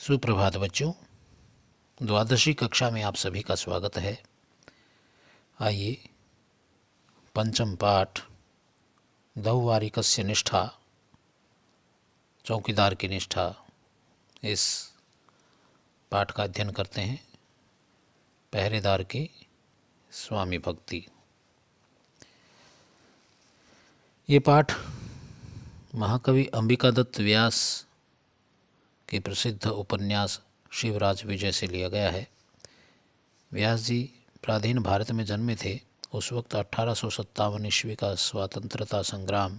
सुप्रभात बच्चों, द्वादशी कक्षा में आप सभी का स्वागत है। आइए पंचम पाठ दौवारिकस्य निष्ठा, चौकीदार की निष्ठा, इस पाठ का अध्ययन करते हैं। पहरेदार की स्वामी भक्ति। ये पाठ महाकवि अंबिकादत्त व्यास के प्रसिद्ध उपन्यास शिवराज विजय से लिया गया है। व्यास जी प्राधीन भारत में जन्मे थे। उस वक्त 1857 ईस्वी का स्वतंत्रता संग्राम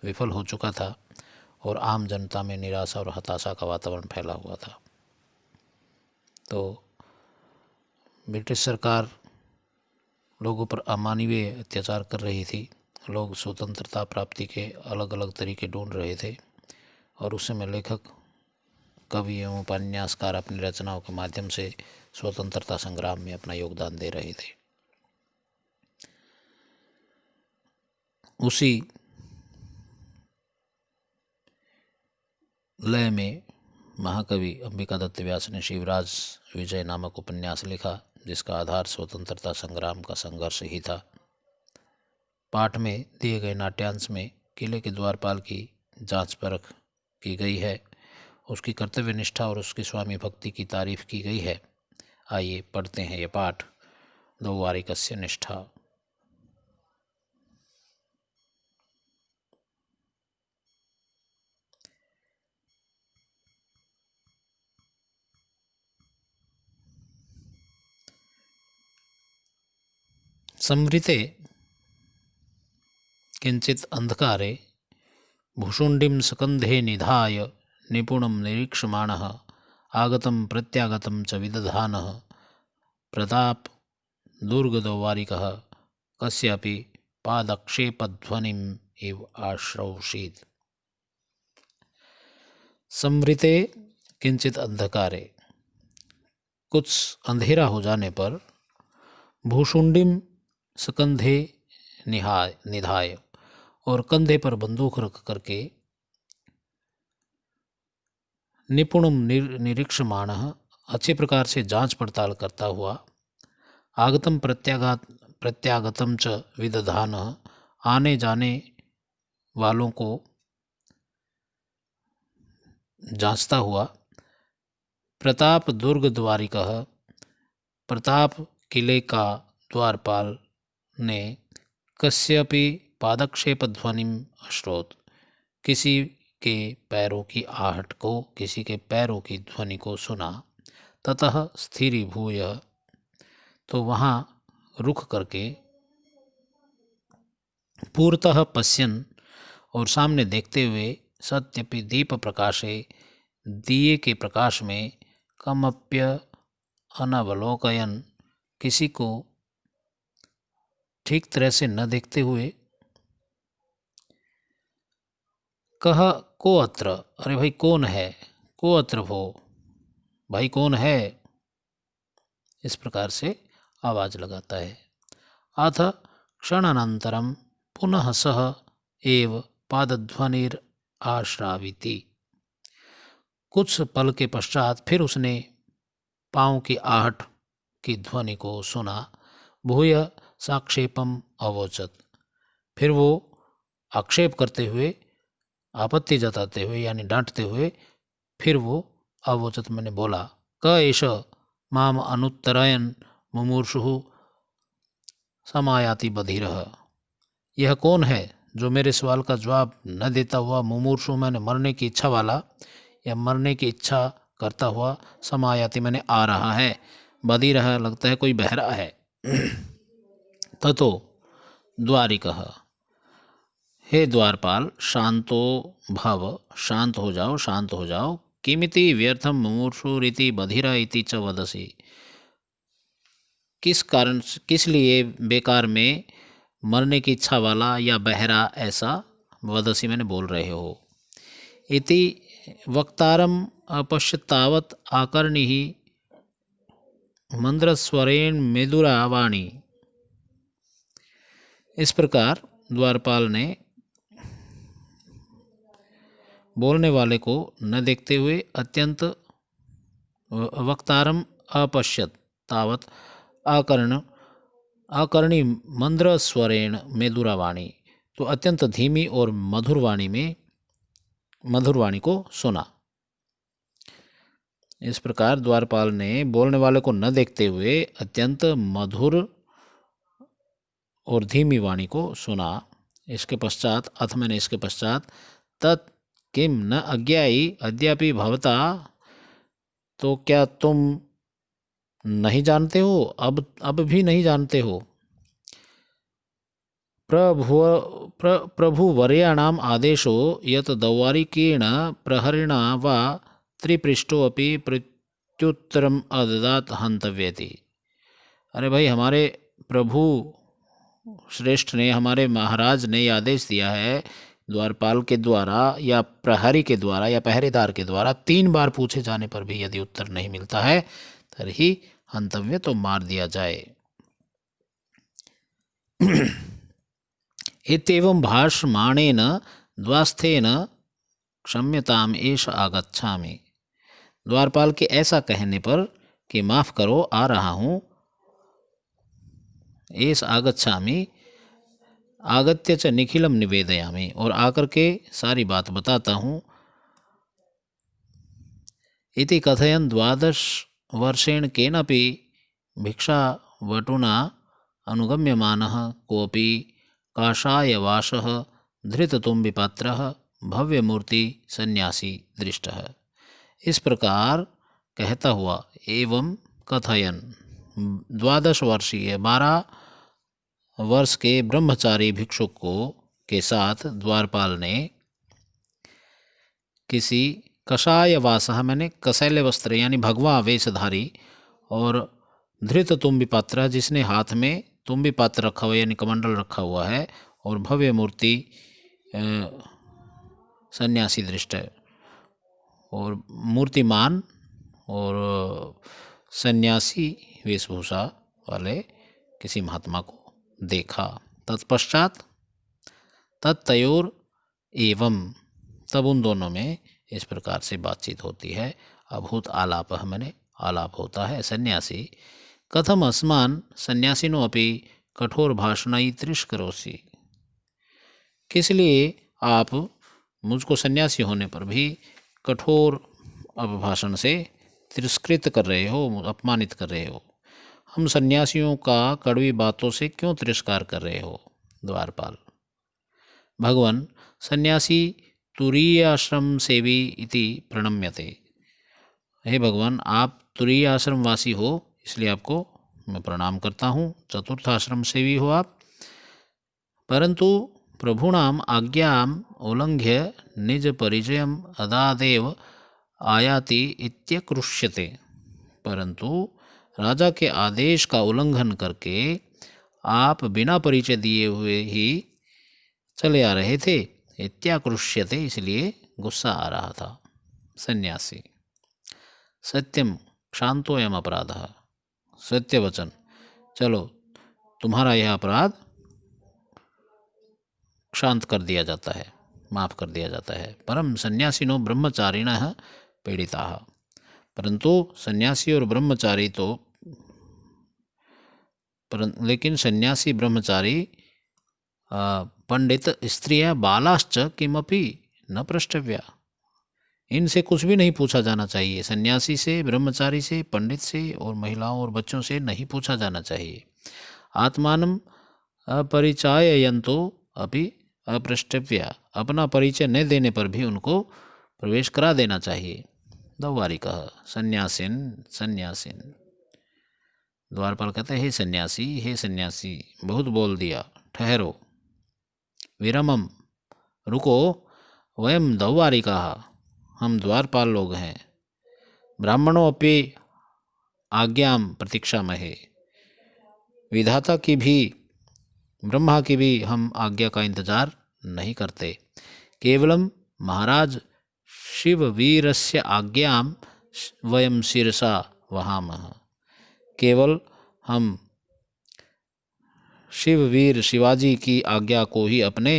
विफल हो चुका था और आम जनता में निराशा और हताशा का वातावरण फैला हुआ था। तो ब्रिटिश सरकार लोगों पर अमानवीय अत्याचार कर रही थी। लोग स्वतंत्रता प्राप्ति के अलग अलग तरीके ढूंढ रहे थे और उस समय लेखक, कवि एवं उपन्यासकार अपनी रचनाओं के माध्यम से स्वतंत्रता संग्राम में अपना योगदान दे रहे थे। उसी लय में महाकवि अंबिकादत्त व्यास ने शिवराज विजय नामक उपन्यास लिखा, जिसका आधार स्वतंत्रता संग्राम का संघर्ष ही था। पाठ में दिए गए नाट्यांश में किले के द्वारपाल की जांच परख की गई है, उसकी कर्तव्य निष्ठा और उसकी स्वामी भक्ति की तारीफ की गई है। आइए पढ़ते हैं ये पाठ दौवारिकस्य निष्ठा। संवृते किंचित अंधकारे भुषुण्डिं सकंधे निधाय निपुणं निरीक्षमाणः आगतं प्रत्यागतं च विदधानः प्रताप दुर्गदौवारिकः कस्यापि पादक्षेपध्वनिम् इव आश्रौषीत्। संवृते किंचित अंधकारे, कुछ अंधेरा हो जाने पर, भूषुंडिम सकंधे निधाय, और कंधे पर बंदूक रख करके, निपुणम निरीक्षमाणः, अच्छे प्रकार से जांच पड़ताल करता हुआ, आगतम प्रत्यागतम च विदधानः, आने जाने वालों को जांचता हुआ, प्रताप दुर्ग द्वारिकः, प्रताप किले का द्वारपाल ने, कस्यापि पादक्षेप ध्वनिम अश्रोत, किसी के पैरों की आहट को, किसी के पैरों की ध्वनि को सुना। ततः स्थिरीभूय, तो वहाँ रुक करके, पूर्तः पश्यन्, और सामने देखते हुए, सत्यपि दीप प्रकाशे, दिए के प्रकाश में, कमप्य अनवलोकयन, किसी को ठीक तरह से न देखते हुए, कह को अत्र, अरे भाई कौन है, को अत्र भो, भाई कौन है, इस प्रकार से आवाज लगाता है। अथ क्षणानंतरम पुनः सह एव पादध्वनिर आश्राविति, कुछ पल के पश्चात फिर उसने पाँव की आहट की ध्वनि को सुना। भूय साक्षेपम अवोचत, फिर वो आक्षेप करते हुए, आपत्ति जताते हुए यानी डांटते हुए, फिर वो अवोचत मैंने बोला, क एष माम अनुत्तरायण मुमूर्षुः समायाति बधिरः, यह कौन है जो मेरे सवाल का जवाब न देता हुआ, मुमूर्षु मैंने मरने की इच्छा वाला या मरने की इच्छा करता हुआ, समायाति मैंने आ रहा है, बधिरः लगता है कोई बहरा है। ततो द्वारिकः, हे द्वारपाल, शांतो भव, शांत हो जाओ, शांत हो जाओ। किमिति व्यर्थम मुमूर्षुरिति बधिरा इति च वदसि, किस कारण, किस लिए बेकार में मरने की इच्छा वाला या बहरा ऐसा वदसी मैंने बोल रहे हो। इति वक्तारम अपश्यतावत आकर्णि मंद्रस्वरेण मेदुरावाणी, इस प्रकार द्वारपाल ने बोलने वाले को न देखते हुए अत्यंत वक्तारम अपश्यत तावत अकर्णी मंद्र स्वरेण मेदुरावाणी, तो अत्यंत धीमी और मधुर वाणी को सुना। इस प्रकार द्वारपाल ने बोलने वाले को न देखते हुए अत्यंत मधुर और धीमी वाणी को सुना। इसके पश्चात तत् किम न अज्ञायी अद्यापि भवता, तो क्या तुम नहीं जानते हो, अब भी नहीं जानते हो। प्रभुवर्याणाम आदेशो यत दौवारिकेण प्रहरिणा वा त्रिपृष्ठोऽपि प्रत्युत्तरम अददात हंतव्यति। अरे भाई, हमारे प्रभु श्रेष्ठ ने, हमारे महाराज ने आदेश दिया है द्वारपाल के द्वारा या प्रहरी के द्वारा या पहरेदार के द्वारा 3 बार पूछे जाने पर भी यदि उत्तर नहीं मिलता है तभी हंतव्य, तो मार दिया जाए। इत्येवं भाषमाणेन द्वास्थेन क्षम्यताम एष आगच्छामि। द्वारपाल के ऐसा कहने पर कि माफ करो, आ रहा हूँ, एष आगच्छामि आगत्य च निखिलम निवेदयामि, और आकर के सारी बात बताता हूँ। इति कथयन् 12 वर्षेण केनापि भिक्षावटुना अनुगम्यमानः कोऽपि काषायवासः धृततुम्बिपात्रः भव्यमूर्ति सन्यासी दृष्टः। इस प्रकार कहता हुआ एवं कथयन 12 वर्षीय 12 वर्ष के ब्रह्मचारी भिक्षुक के साथ द्वारपाल ने किसी कषायवासः मैंने कसैले वस्त्र यानी भगवा वेशधारी, और धृत तुम्बी पात्र जिसने हाथ में तुम्बी पात्र रखा हुआ यानी कमंडल रखा हुआ है, और भव्य मूर्ति सन्यासी दृष्ट है, और मूर्तिमान और सन्यासी वेशभूषा वाले किसी महात्मा को देखा। तत्पश्चात तत्तयोर एवं, तब उन दोनों में इस प्रकार से बातचीत होती है। अभूत आलाप मैंने आलाप होता है। सन्यासी कथम अस्मान सन्यासिनो अपि कठोर भाषणाई तिरस्करोसि, किस लिए आप मुझको सन्यासी होने पर भी कठोर अभिभाषण से तिरस्कृत कर रहे हो, अपमानित कर रहे हो। हम सन्यासियों का कड़वी बातों से क्यों तिरस्कार कर रहे हो। द्वारपाल भगवान सन्यासी तुरीय आश्रम सेवी इति प्रणम्यते। हे भगवान, आप तुरीय आश्रम वासी हो, इसलिए आपको मैं प्रणाम करता हूँ। चतुर्थ आश्रम सेवी हो आप, परंतु प्रभुणाम आज्ञाम उल्लंघ्य निज परिचयम अदादेव आयाति इत्यकृष्यते। परंतु राजा के आदेश का उल्लंघन करके आप बिना परिचय दिए हुए ही चले आ रहे थे। इत्याकृष्यते, इसलिए गुस्सा आ रहा था। सन्यासी सत्यम क्षांतोयम अपराधः, सत्य वचन, चलो तुम्हारा यह अपराध क्षांत कर दिया जाता है, माफ कर दिया जाता है। परम सन्यासिनो ब्रह्मचारिणः पीड़िताः, परंतु सन्यासी और ब्रह्मचारी तो लेकिन सन्यासी ब्रह्मचारी पंडित स्त्रियां बालाश्च किमपि न पृष्ठव्या, इनसे कुछ भी नहीं पूछा जाना चाहिए। सन्यासी से, ब्रह्मचारी से, पंडित से और महिलाओं और बच्चों से नहीं पूछा जाना चाहिए। आत्मानम अपरिचाययन्तो अपि अपृष्ठव्या, अपना परिचय न देने पर भी उनको प्रवेश करा देना चाहिए। दौवारिकः सन्यासिन सन्यासिन। द्वारपाल कहते हैं, हे सन्यासी, बहुत बोल दिया, ठहरो। विरमम, रुको। वयम दौवारिकाः, हम द्वारपाल लोग हैं। ब्राह्मणों अपि आज्ञाम प्रतीक्षामहे, विधाता की भी, ब्रह्मा की भी हम आज्ञा का इंतजार नहीं करते। केवलम महाराज शिववीरस्य आज्ञाम वयम शिरसा वहामः, केवल हम शिववीर शिवाजी की आज्ञा को ही अपने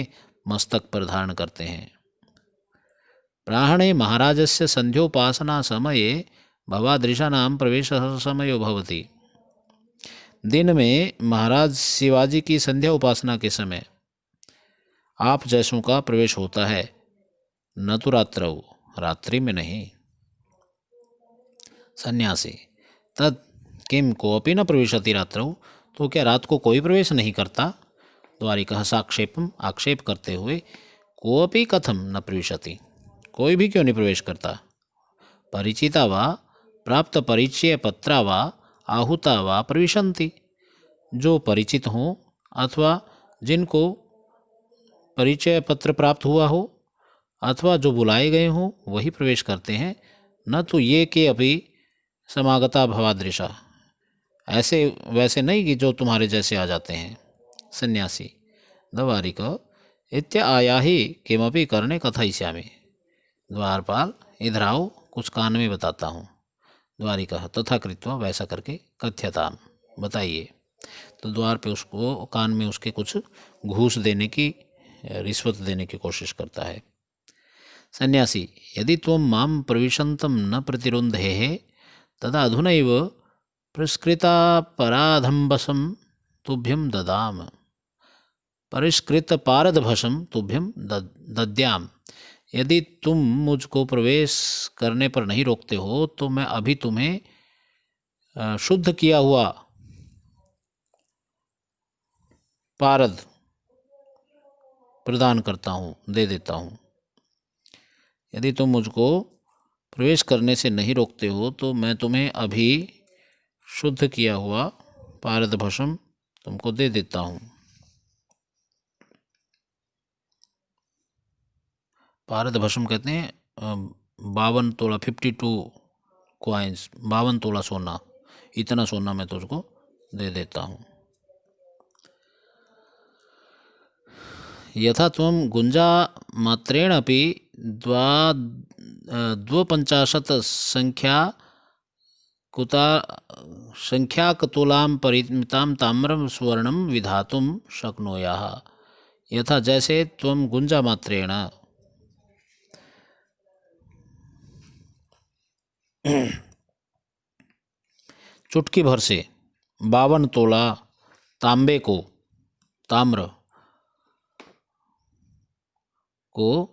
मस्तक पर धारण करते हैं। प्राणे महाराजस्य संध्योपासना समये भवादृशानां प्रवेशः समयो भवति। दिन में महाराज शिवाजी की संध्या उपासना के समय आप जैसों का प्रवेश होता है, न तो रात्रौ, रात्रि में नहीं। सन्यासी तत् किम कोऽपि न प्रविशति रात्रौ, तो क्या रात को कोई प्रवेश नहीं करता। द्वारिकः साक्षेपम, आक्षेप करते हुए, कोऽपि कथम न प्रविशति, कोई भी क्यों नहीं प्रवेश करता। परिचिता वा प्राप्त परिचय पत्रा वा आहुता वा प्रविशन्ति, जो परिचित हों अथवा जिनको परिचय पत्र प्राप्त हुआ हो अथवा जो बुलाए गए हों वही प्रवेश करते हैं, न तो ये कि अभी समागता भवादृशा, ऐसे वैसे नहीं कि जो तुम्हारे जैसे आ जाते हैं। सन्यासी द्वारिक इत्य आया ही किमपि करने कथयिष्यामि। द्वारपाल इधर आओ, कुछ कान में बताता हूँ। द्वारिका तथा कृत्वा, वैसा करके, कथ्यताम, बताइए। तो द्वार पे उसको कान में उसके कुछ घूस देने की, रिश्वत देने की कोशिश करता है। सन्यासी यदि त्वं मां प्रविशन्तं न प्रतिरुन्धेः तदा अधुनैव परिष्कृतापराधम्बसं तुभ्यं ददाम, परिष्कृतपारदभसं तुभ्यं दद्याम। यदि तुम मुझको प्रवेश करने पर नहीं रोकते हो तो मैं अभी तुम्हें शुद्ध किया हुआ पारद प्रदान करता हूँ, दे देता हूँ। यदि तुम मुझको प्रवेश करने से नहीं रोकते हो तो मैं तुम्हें अभी शुद्ध किया हुआ पारद भस्म तुमको दे देता हूँ। पारद भस्म कहते हैं 52 तोला, 52 कॉइन्स, 52 तोला सोना, इतना सोना मैं तुझको दे देता हूँ। यथा त्वं गुंजा मात्रेण अपि 52 संख्याकतुलां परिमितां ताम्रं सुवर्णं विधातुं शक्नुयाः। यथा जैसे त्वं गुंजा मात्रेण, चुटकी भर से 52 तोला तांबे को, ताम्र को,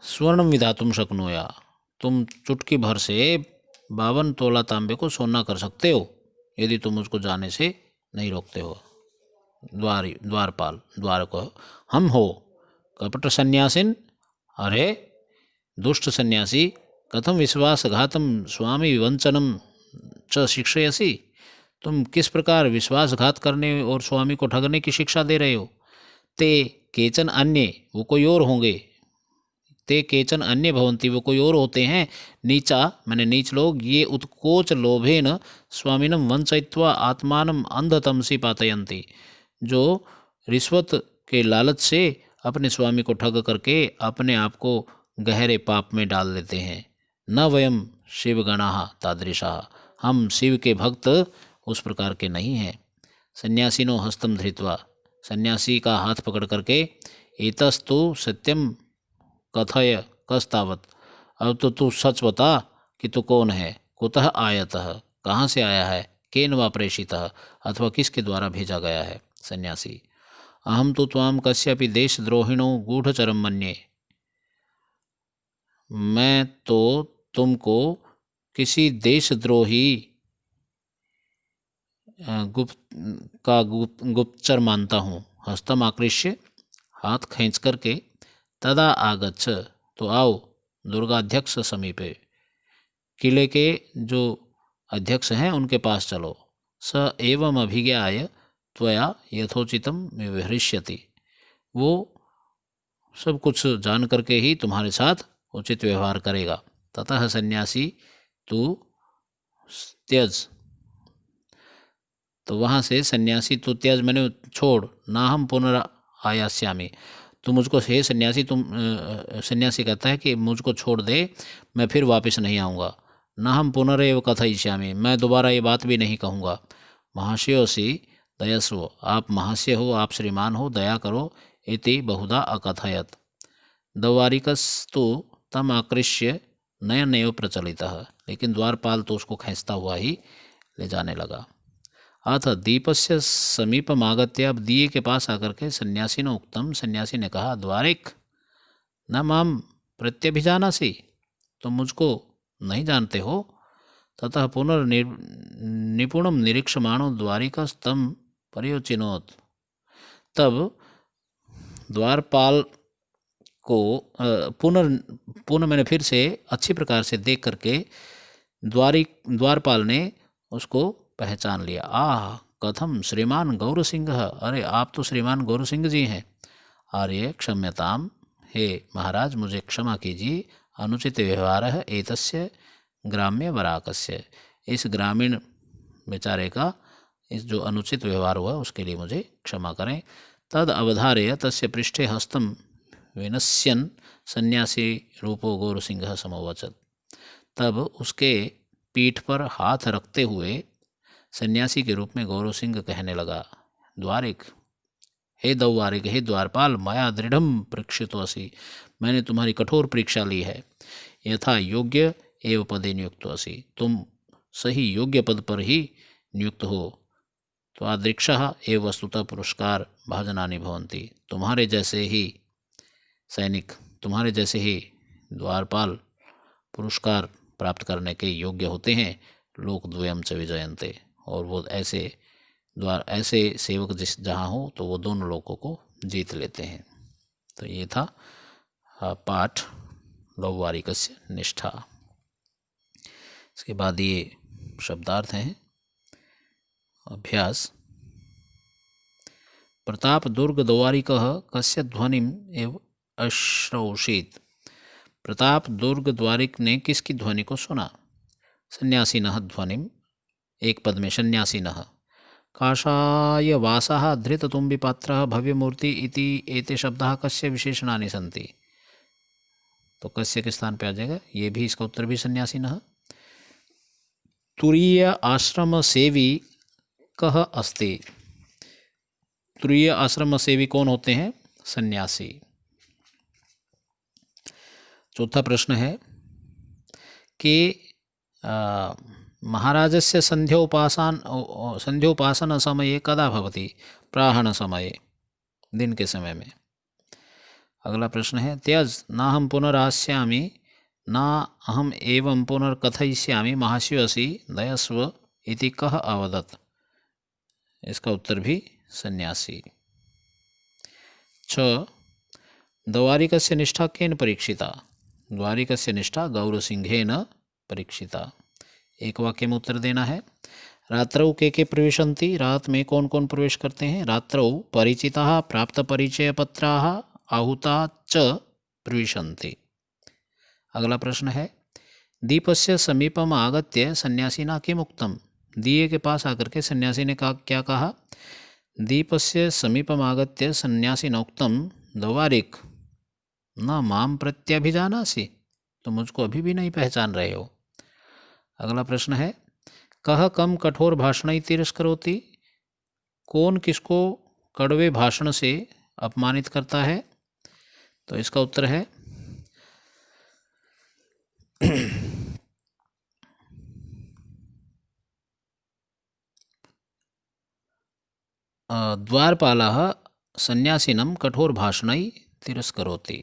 स्वर्णम विधातुम शक्नुया, तुम चुटकी भर से 52 तोला तांबे को सोना कर सकते हो यदि तुम उसको जाने से नहीं रोकते हो। द्वारपाल द्वारक हम हो कपट सन्यासिन, अरे दुष्ट सन्यासी, कथम विश्वासघातम स्वामी वंचनम च शिक्षयसि, तुम किस प्रकार विश्वासघात करने और स्वामी को ठगने की शिक्षा दे रहे हो। ते केचन अन्य, वो कोई और होंगे, ते केचन अन्य भवंती, वो कोई और होते हैं, नीचा मैंने नीच लोग, ये उत्कोच लोभेन स्वामिनम वंचयित्वा आत्मानम अंधतमसी पातयंती, जो रिश्वत के लालच से अपने स्वामी को ठग करके अपने आप को गहरे पाप में डाल लेते हैं। न वयम शिवगणाः तादृशाः, हम शिव के भक्त उस प्रकार के नहीं हैं। सन्यासिनो हस्तम धृत्वा, सन्यासी का हाथ पकड़ करके, एतस्तु सत्यम कथय कस्तावत, अब तो तू सच बता कि तू कौन है, कुतः आयतः, कहाँ से आया है, केन वा प्रेषितः, अथवा किसके द्वारा भेजा गया है। सन्यासी अहम तो त्वाम कस्यापि देशद्रोहिणो गूढ़चरम मन्ये, मैं तो तुमको किसी देशद्रोही गुप्तचर मानता हूँ। हस्तम आकृष्य, हाथ खींच करके, तदा आगच्छ, तो आओ, दुर्गाध्यक्ष समीपे, किले के जो अध्यक्ष हैं उनके पास चलो। स एवं अभिज्ञाय त्वया यथोचितम विहृष्यति, वो सब कुछ जान करके ही तुम्हारे साथ उचित व्यवहार करेगा। ततः सन्यासी तू त्यज, तो वहाँ से सन्यासी तू त्यज मैंने छोड़, ना हम पुनरायास्यामि, तो मुझको, हे सन्यासी, तुम सन्यासी कहता है कि मुझको छोड़ दे, मैं फिर वापस नहीं आऊँगा। ना हम पुनरेव कथयिष्यामि, मैं दोबारा ये बात भी नहीं कहूँगा। महाशयोसी दयस्व, आप महाशय हो, आप श्रीमान हो, दया करो। इति बहुधा अकथयत। द्वारिकस्तु तम आकृष्य नयन एव प्रचलितः, लेकिन द्वारपाल तो उसको खींचता हुआ ही ले जाने लगा। अथ दीपस्य समीपमागत्य, अब दिए के पास आकर के सन्यासी ने उक्तम, सन्यासी ने कहा, द्वारिक न माम प्रत्यभिजानासि, तुम मुझको नहीं जानते हो। ततः पुनर्निपुणम निरीक्षमाणो द्वारिकस्तम पर्योचिनोत, तब द्वारपाल को पुनः मैंने फिर से अच्छी प्रकार से देख करके द्वारपाल ने उसको पहचान लिया। आह कथम श्रीमान गौर सिंह, अरे आप तो श्रीमान गौर सिंह जी हैं। आर्य क्षम्यताम, हे महाराज मुझे क्षमा कीजिए, अनुचित व्यवहार है एतस्य ग्राम्य वराकस्य, इस ग्रामीण बेचारे का इस जो अनुचित व्यवहार हुआ उसके लिए मुझे क्षमा करें। तद अवधार्य तस्य पृष्ठे हस्तम विनश्यन सन्यासी रूपो गौर सिंह समोवचत, तब उसके पीठ पर हाथ रखते हुए सन्यासी के रूप में गौर सिंह कहने लगा, द्वारिक, हे द्वारिक, हे द्वारपाल, मया दृढ़म परीक्षितोऽसि, मैंने तुम्हारी कठोर परीक्षा ली है। यथा योग्य एव पदे नियुक्तोऽसि, तुम सही योग्य पद पर ही नियुक्त हो। त्वादृक्षः एव वस्तुतः पुरस्कार भाजनानि भवन्ति, तुम्हारे जैसे ही सैनिक, तुम्हारे जैसे ही द्वारपाल पुरस्कार प्राप्त करने के योग्य होते हैं। लोकद्वयं च विजयन्ते, और वो ऐसे सेवक जिस जहाँ हो तो वो दोनों लोगों को जीत लेते हैं। तो ये था पाठ लौवारिकस्य निष्ठा। इसके बाद ये शब्दार्थ हैं। अभ्यास। प्रताप दुर्ग द्वारिकः कस्य ध्वनिम एव अश्रौषित, प्रताप दुर्ग द्वारिक ने किसकी ध्वनि को सुना? सन्यासिनः ध्वनिम, एक पद में सन्यासिनः। काषाय वासः धृततुम्बिपात्रः भव्यमूर्ति इति एते शब्दाः कस्य विशेषणानि सन्ति, तो कस्य के स्थान पे आ जाएगा, ये भी, इसका उत्तर भी सन्यासिनः। तुरीय आश्रम सेवी कह अस्ति, तुरीय आश्रम सेवी कौन होते हैं? सन्यासी। चौथा प्रश्न है कि महाराजस्य संध्योपासन समये कदा भवति? प्राहण समये, दिन के समय में। अगला प्रश्न है, त्यज नाहं पुनरास्यामि न अहम एवं पुनर्कथयिष्यामि महाश्योऽसि दयस्व इति कः अवदत्, इसका उत्तर भी सन्यासी। 6 द्वारिकस्य निष्ठा केन परीक्षिता? द्वारिकस्य निष्ठा गौरसिंहेन परीक्षिता। एक वाक्य में उत्तर देना है। रात्रौ के प्रविशन्ति, रात में कौन कौन प्रवेश करते हैं? रात्रौ परिचिताः प्राप्त परिचय पत्राः आहुता च प्रविशन्ति। अगला प्रश्न है, दीपस्य समीपम आगत्य सन्यासिना किम उक्तम, दिए के पास आकर के सन्यासी ने क्या कहा? दीपस्य समीपम आगत्य सन्यासिना उक्तम द्वारिक न माम प्रत्यभिजानासि, तो मुझको अभी भी नहीं पहचान रहे हो। अगला प्रश्न है, कह कम कठोर भाषण तिरस्करोति, कौन किसको कड़वे भाषण से अपमानित करता है? तो इसका उत्तर है द्वारपालः सन्यासिनं कठोर भाषणै तिरस्करोति।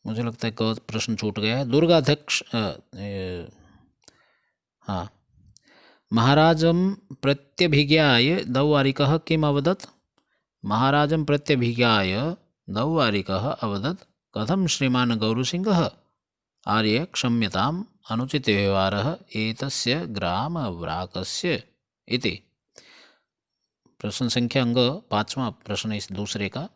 मुझे लगता है कि प्रश्न छूट गया है। दुर्गाध्यक्ष, हाँ, महाराजं प्रत्यभिज्ञाय द्वारिकः किम अवदत्? महाराजं प्रत्यभिज्ञाय द्वारिकः अवदत्, कथं श्रीमान गौरसिंहः, आर्य क्षम्यताम्, अनुचित व्यवहारः एतस्य ग्राम व्राकस्य इति। प्रश्न संख्या अंग 5वां प्रश्न इस दूसरे का।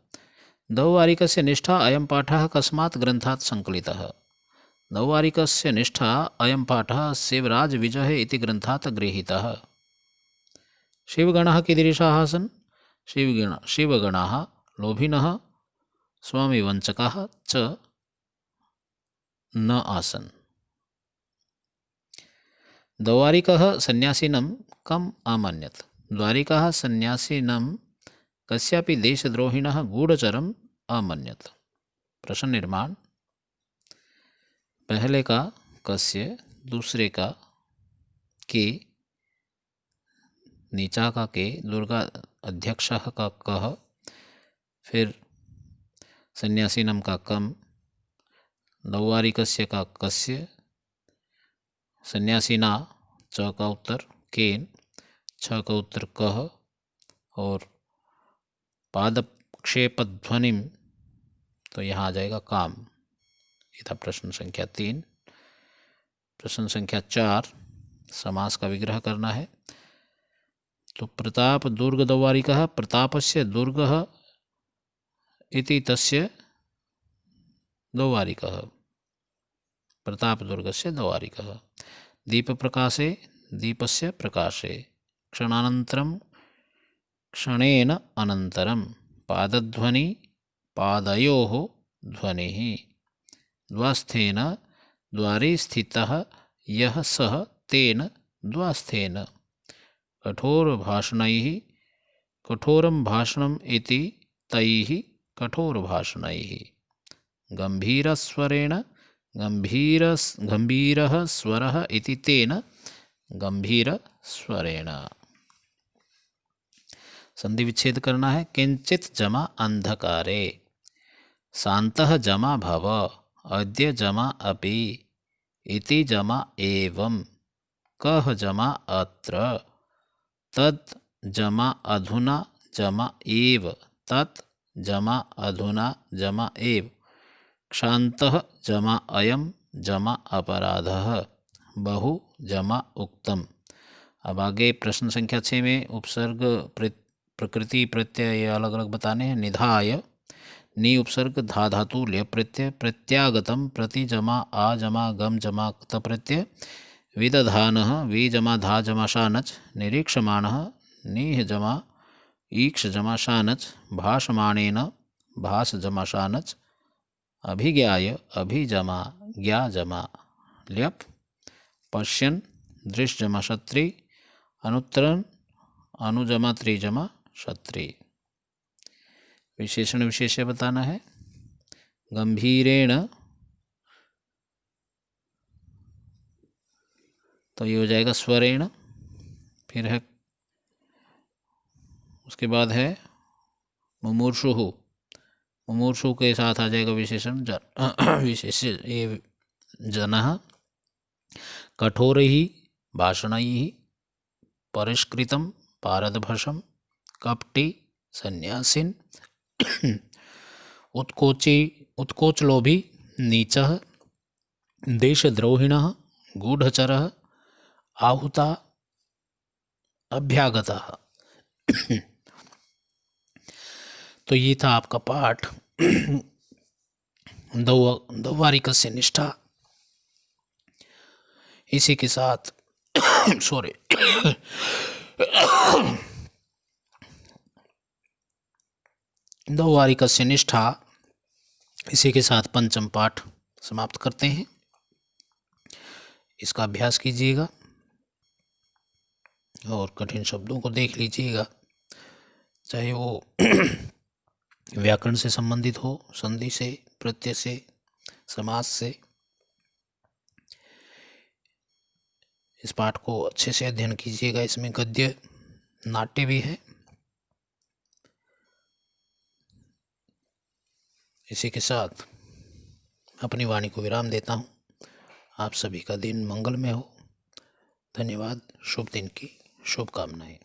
द्वारिकस्य निष्ठा अयं पाठः कस्मात् ग्रन्थात् संकलितः? द्वारिकस्य निष्ठा अयं पाठः शिवराज विजय इति ग्रन्थात् गृहीतः। शिवगणाः कीदृशाः आसन्? शिवगणाः लोभिनः स्वामिवञ्चकाः च न आसन्। द्वारिकः सन्यासिनं कम् अमन्यत? द्वारिकः सन्यासिनं कस्यापि देशद्रोहिणः गूढ़चरम् अमन्यत। प्रश्न निर्माण। पहले का कस्य, दूसरे का के, नीचा का के, दुर्गा अध्यक्षः का कः, फिर सन्यासीनम का कम, नौवारिकस्य का कस्य, सन्यासीना च का उत्तर केन, छ का उत्तर कह, और पादक्षेप ध्वनिम तो यहाँ आ जाएगा काम। ये था प्रश्न संख्या 3। प्रश्न संख्या 4, समास का विग्रह करना है। तो प्रताप दुर्ग दौवारिकः, प्रतापस्य दुर्गः इति तस्य दौवारिकः, प्रताप दुर्गस्य दौवारिकः। दीपप्रकाशे दीपस्य प्रकाशे, क्षणानन्तरं क्षणेन अनन्तरं, पादध्वनि पादयोः ध्वनिः, द्वास्थेन द्वारे स्थितः यः सः तेन द्वास्थेन, कठोरभाषणैः कठोरं भाषणम् इति तैः कठोरभाषणैः, गम्भीरस्वरेण गम्भीरः स्वरः इति तेन गम्भीरस्वरेण। संधि विच्छेद करना है। किंचित जमा अंधकारे, शान्तः जमा भव, अद्य जमा अपि, इति जमा एवं, कः जमा अत्र, तत् जमा अधुना जमा एव, तत् जमा अधुना जमा एव, क्षान्तः जमा अयं जमा अपराधः, बहु जमा उक्तम। अब आगे प्रश्न संख्या 6 में उपसर्ग प्रकृति प्रत्यय अलग अलग बताने हैं। निधाय, नि उपसर्ग धा धातु लय प्रत्यय, प्रत्यागतम प्रति जमा आ जमा गम जमा क्त प्रत्यय, विदधानः वी जमा धा जमा शानच, निरीक्षमाणः नीह जमा ईक्ष जमा शानच, भाषमाणेन भास जमा शानच, अभिज्ञाय अभि जमा ज्ञा जमा ल्यप, पश्यन् दृश जमा क्षत्रि, अनुत्तरन अनुजमा त्रिजमा क्षत्रि। विशेषण विशेष्य बताना है। गंभीरेण तो ये हो जाएगा स्वरेण, फिर है उसके बाद है मुमूर्षुः, मुमूर्षु के साथ आ जाएगा विशेषण विशेष ये जनः, कठोरैः भाषणैः, परिष्कृतं पारदभषं, कपटी सन्यासिन, उत्कोचलोभी नीचः, देशद्रोहिणः, गूढ़चरः, आहुता अभ्यागतः। तो ये था आपका पाठ दौवारिकस्य निष्ठा। इसी के साथ सॉरी दौवारिकस्य निष्ठा, इसी के साथ पंचम पाठ समाप्त करते हैं। इसका अभ्यास कीजिएगा और कठिन शब्दों को देख लीजिएगा, चाहे वो व्याकरण से संबंधित हो, संधि से, प्रत्यय से, समास से। इस पाठ को अच्छे से अध्ययन कीजिएगा। इसमें गद्य नाट्य भी है। इसी के साथ अपनी वाणी को विराम देता हूँ। आप सभी का दिन मंगलमय हो। धन्यवाद। शुभ दिन की शुभकामनाएं।